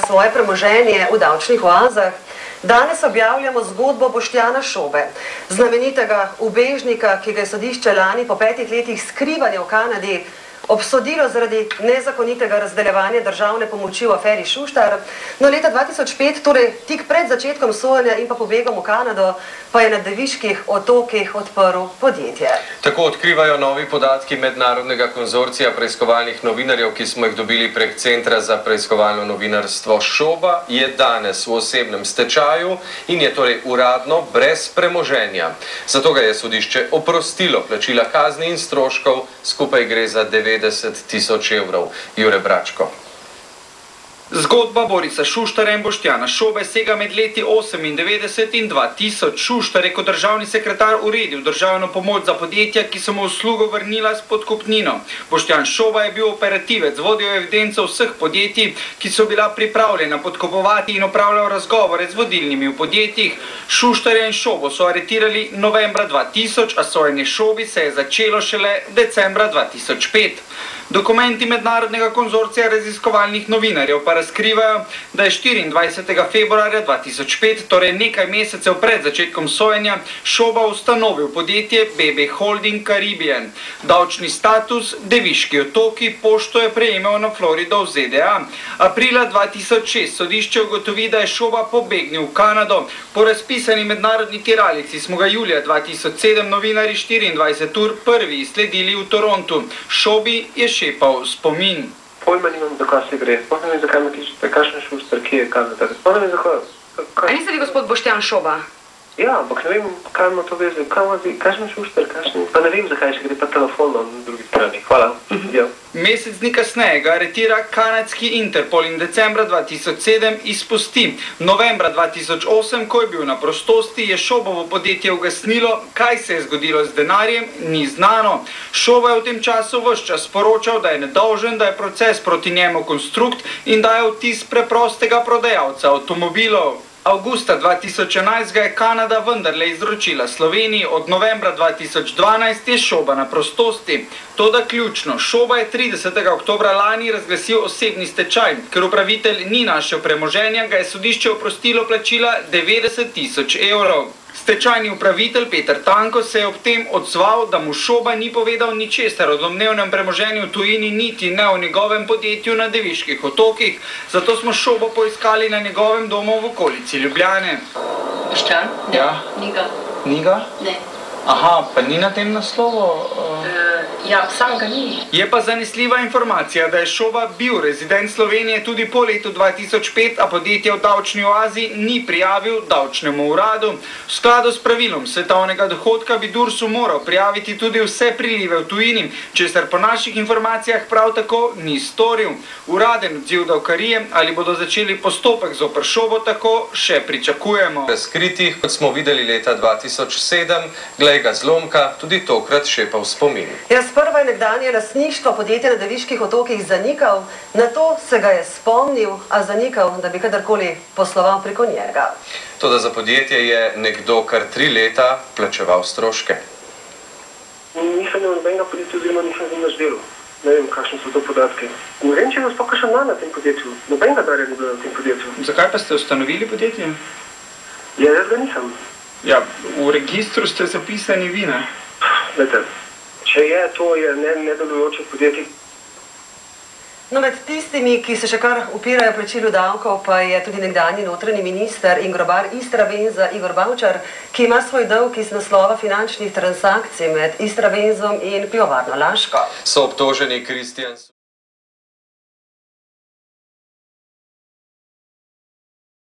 Svoje premoženje v davčnih oazah. Danes objavljamo zgodbo Boštjana Šobe, znamenitega ubežnika, ki ga je sodišče lani po 5 letih skrivanja v Kanadi obsodilo zaradi nezakonitega razdeljevanja državne pomoči v aferi Šuštar. No, leta 2005, torej tik pred začetkom sojenja in pa pobegom v Kanado, pa je na Deviških otokih odprl podjetje. Tako odkrivajo novi podatki Mednarodnega konzorcija preiskovalnih novinarjev, ki smo jih dobili prek Centra za preiskovalno novinarstvo. Šoba je danes v osebnem stečaju in je torej uradno brez premoženja. Zato ga je sodišče oprostilo plačila kazni in stroškov, skupaj gre za 90.000 evrov. Jure Bračko. Zgodba Borisa Šuštarja in Boštjana Šobe sega med leti 1998 in 2000. Šuštar je kot državni sekretar uredil državno pomoč za podjetja, ki so mu uslugo vrnila s podkupnino. Boštjan Šoba je bil operativec, vodil evidenco vseh podjetij, ki so bila pripravljena podkupovati in opravljal razgovore z vodilnimi v podjetjih. Šuštarja in Šobo so aretirali novembra 2000, a sojenje Šobi se je začelo šele decembra 2005. Dokumenti Mednarodnega konzorcija raziskovalnih novinarjev pa razkrivajo, da je 24. februarja 2005, torej nekaj mesecev pred začetkom sojenja, Šoba ustanovil podjetje BB Holding Caribbean. Davčni status Deviški otoki, pošto je prejemal na Florido v ZDA. Aprila 2006 sodišče ugotovi, da je Šoba pobegnil v Kanado. Po razpisani mednarodni tiralici smo ga julija 2007 novinari 24 ur prvi izsledili v Torontu. Šobi je šepal spomin. Pojma nimam, za kaj se gre. Sploh ne vem, zakaj me kličete, kakšen Šuštar, kje je Kanada. Sploh ne vem, zakaj. A niste vi gospod Boštjan Šoba? Ja, ampak ne vem, kaj ima to veze. Kakšen Šuštar, kakšen... Pa ne vem, zakaj še gre pa telefon na drugi strani. Hvala. Ja. Mesec dni kasneje ga aretira kanadski Interpol in decembra 2007 izpusti. Novembra 2008, ko je bil na prostosti, je Šobovo podjetje ugasnilo. Kaj se je zgodilo z denarjem, ni znano. Šoba je v tem času ves čas sporočal, da je nedolžen, da je proces proti njemu konstrukt in da je vtis preprostega prodajalca avtomobilov. Avgusta 2011 ga je Kanada vendarle izročila Sloveniji, od novembra 2012 je Šoba na prostosti. Toda ključno, Šoba je 30. oktobra lani razglasil osebni stečaj. Ker upravitelj ni našel premoženja, ga je sodišče oprostilo plačila 90.000 evrov. Stečajni upravitelj Peter Tanko se je ob tem odzval, da mu Šoba ni povedal ničesar o domnevnem premoženju v tujini, niti ne o njegovem podjetju na Deviških otokih. Zato smo Šobo poiskali na njegovem domu v okolici Ljubljane. Boštjan? Ne. Ja. Ni ga. Ni ga? Ne. Aha, pa ni na tem naslovu? Ja, sam ga ni. Je pa zanesljiva informacija, da je Šoba bil rezident Slovenije tudi po letu 2005, a podjetje v davčni oazi ni prijavil davčnemu uradu. V skladu s pravilom svetovnega dohodka bi Dursu moral prijaviti tudi vse prilive v tujini, česar po naših informacijah prav tako ni storil. Uraden odziv davkarije, ali bodo začeli postopek zoper Šobo, tako še pričakujemo. Razkritih, kot smo videli leta 2007, glej ga zlomka, tudi tokrat šepal spomin. Sprva je nekdanje lastništvo podjetja na Deviških otokih zanikal, nato se ga je spomnil, a zanikal, da bi kadarkoli posloval preko njega. Toda za podjetje je nekdo kar 3 leta plačeval stroške. Nisem imel nobenega podjetja, oziroma nisem z njim naš delo. Ne vem, kakšne so to podatke. Ne vem, če je sploh kakšen dan na tem podjetju. Nobenega darja ni bilo na tem podjetju. Zakaj pa ste ustanovili podjetje? Ja, jaz ga nisem. Ja, v registru ste zapisani vi, ne? Glejte. Če je, to je nedelujoče podjetje. No, med tistimi, ki se še kar upirajo plačilu davkov, pa je tudi nekdanji notranji minister in grobar Istrabenza Igor Bavčar, ki ima svoj dolg iz naslova finančnih transakcij med Istrabenzom in Pivovarno Laško. So obtoženi Kristjan